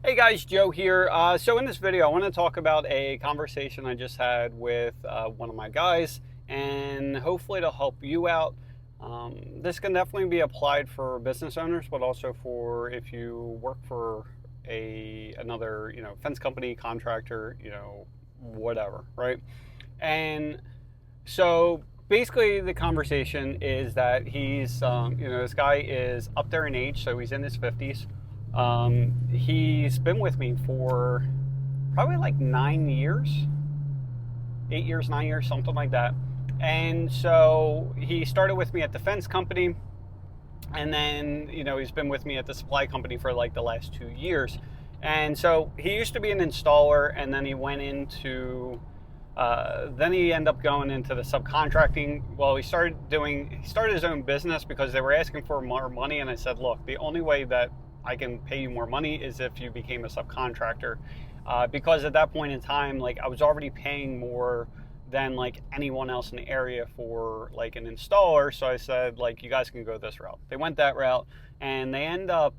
Hey guys, Joe here. So in this video, I want to talk about a conversation I just had with one of my guys, and hopefully it'll help you out. This can definitely be applied for business owners, but also for if you work for another fence company, contractor, whatever, right? And so basically, the conversation is that this guy is up there in age, so he's in his 50s. He's been with me for probably like 9 years, 8 years, 9 years, something like that. And so he started with me at the fence company, and then he's been with me at the supply company for like the last 2 years. And so he used to be an installer, and then he ended up going into the subcontracting. Well, he started his own business because they were asking for more money, and I said, look, the only way that I can pay you more money is if you became a subcontractor, because at that point in time, like, I was already paying more than like anyone else in the area for like an installer. So I said, like, you guys can go this route. They went that route, and they end up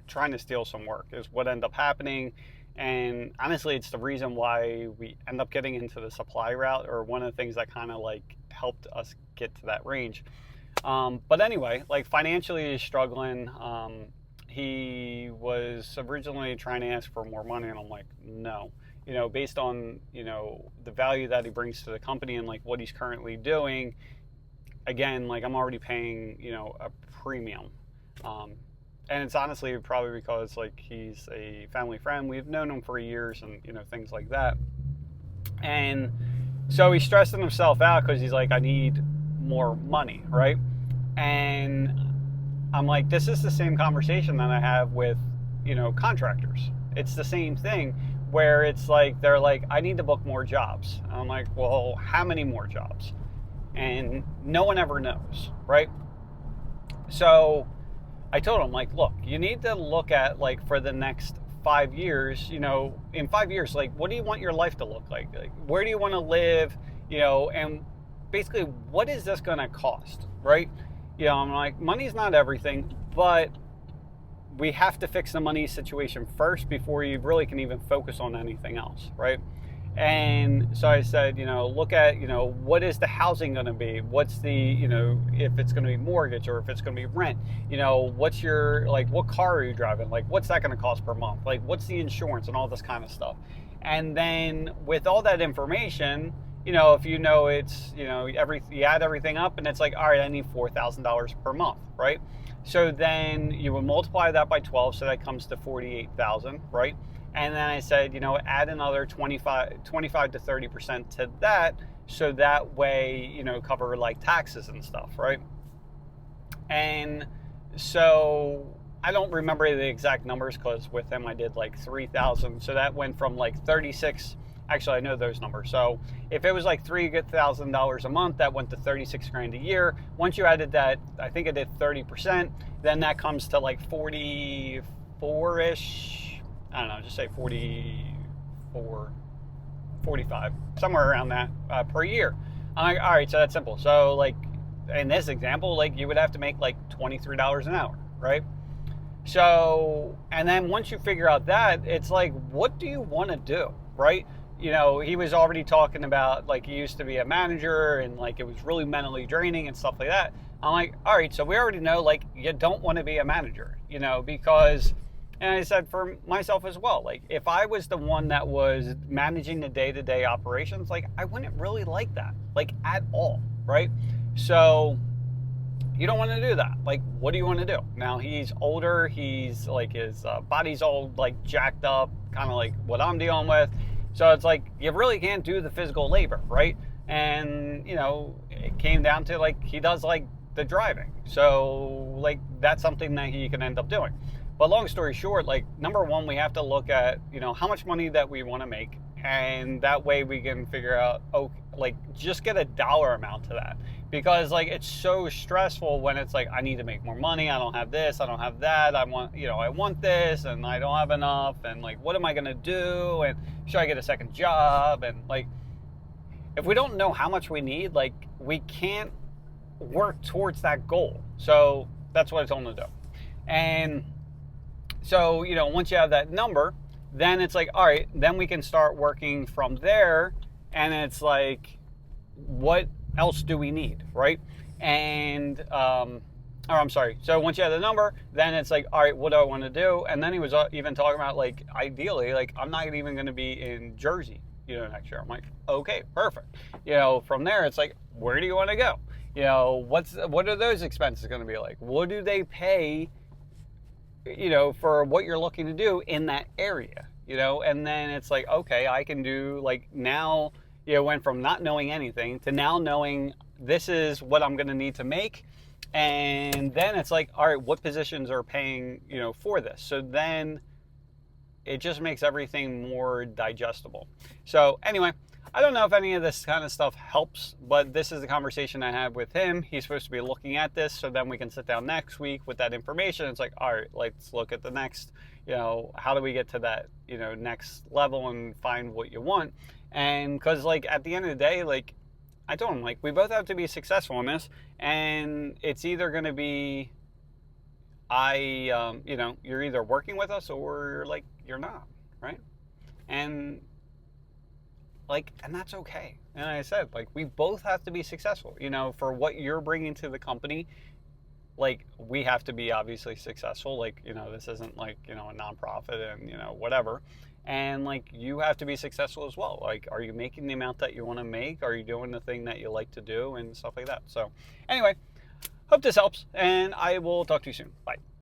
trying to steal some work is what ended up happening. And honestly, it's the reason why we end up getting into the supply route, or one of the things that kind of like helped us get to that range. But anyway, like, financially he's struggling. He was originally trying to ask for more money, and I'm like, no, based on, the value that he brings to the company and like what he's currently doing, again, like, I'm already paying, a premium. And it's honestly probably because like he's a family friend. We've known him for years, and things like that. And so he's stressing himself out because he's like, I need more money, right? And I'm like, this is the same conversation that I have with contractors. It's the same thing where it's like, they're like, I need to book more jobs. And I'm like, well, how many more jobs? And no one ever knows, right? So I told him, like, look, you need to look at, like, for the next 5 years, in 5 years, like, what do you want your life to look like? Like, where do you want to live? And basically, what is this going to cost, right? I'm like, money's not everything, but we have to fix the money situation first before you really can even focus on anything else, right? And so I said, look at, what is the housing going to be? What's the, if it's going to be mortgage or if it's going to be rent, what's your, like, what car are you driving? Like, what's that going to cost per month? Like, what's the insurance and all this kind of stuff? And then with all that information, if it's, you add everything up, and it's like, all right, I need $4,000 per month, right? So then you would multiply that by 12, so that comes to 48,000, right? And then I said, add another 25 to 30% to that, so that way, cover like taxes and stuff, right? And so I don't remember the exact numbers, because with him I did like 3,000. So that went from like 36. Actually, I know those numbers. So if it was like $3,000 a month, that went to 36 grand a year. Once you added that, I think I did 30%, then that comes to like 44-ish. I don't know, just say 44, 45, somewhere around that per year. I'm like, all right, so that's simple. So like in this example, like, you would have to make like $23 an hour, right? So, and then once you figure out that, it's like, what do you want to do, right? He was already talking about, like, he used to be a manager, and like it was really mentally draining and stuff like that. I'm like, all right, so we already know, like, you don't want to be a manager, because, and I said for myself as well, like, if I was the one that was managing the day-to-day operations, like, I wouldn't really like that, like, at all, right? So you don't want to do that. Like, what do you want to do? Now, he's older, he's like, his body's all like jacked up, kind of like what I'm dealing with. So it's like, you really can't do the physical labor, right? And, it came down to, like, he does, like, the driving. So, like, that's something that he can end up doing. But long story short, like, number one, we have to look at, how much money that we want to make. And that way we can figure out, like, just get a dollar amount to that. Because, like, it's so stressful when it's like, I need to make more money, I don't have this, I don't have that, I want this, and I don't have enough, and like, what am I gonna do, and should I get a second job? And like, if we don't know how much we need, like, we can't work towards that goal. So that's what I told him to do. And So, once you have that number, then it's like, all right, then we can start working from there. And it's like, what else do we need, right? And, or I'm sorry. So once you have the number, then it's like, all right, what do I want to do? And then he was even talking about, like, ideally, like, I'm not even going to be in Jersey, next year. I'm like, okay, perfect. From there, it's like, where do you want to go? What are those expenses going to be like? What do they pay, for what you're looking to do in that area, And then it's like, okay, I can do, like, now, went from not knowing anything to now knowing this is what I'm going to need to make. And then it's like, all right, what positions are paying, for this? So then it just makes everything more digestible. So anyway, I don't know if any of this kind of stuff helps, but this is the conversation I had with him. He's supposed to be looking at this, so then we can sit down next week with that information. It's like, all right, let's look at the next, how do we get to that, next level and find what you want? And because, like, at the end of the day, like, I told him, like, we both have to be successful in this, and it's either going to be you're either working with us or, like, you're not, right? And, like, and that's okay. And I said, like, we both have to be successful, for what you're bringing to the company. Like, we have to be obviously successful. Like, this isn't like, a nonprofit and, whatever. And, like, you have to be successful as well. Like, are you making the amount that you want to make? Are you doing the thing that you like to do and stuff like that? So anyway, hope this helps, and I will talk to you soon. Bye.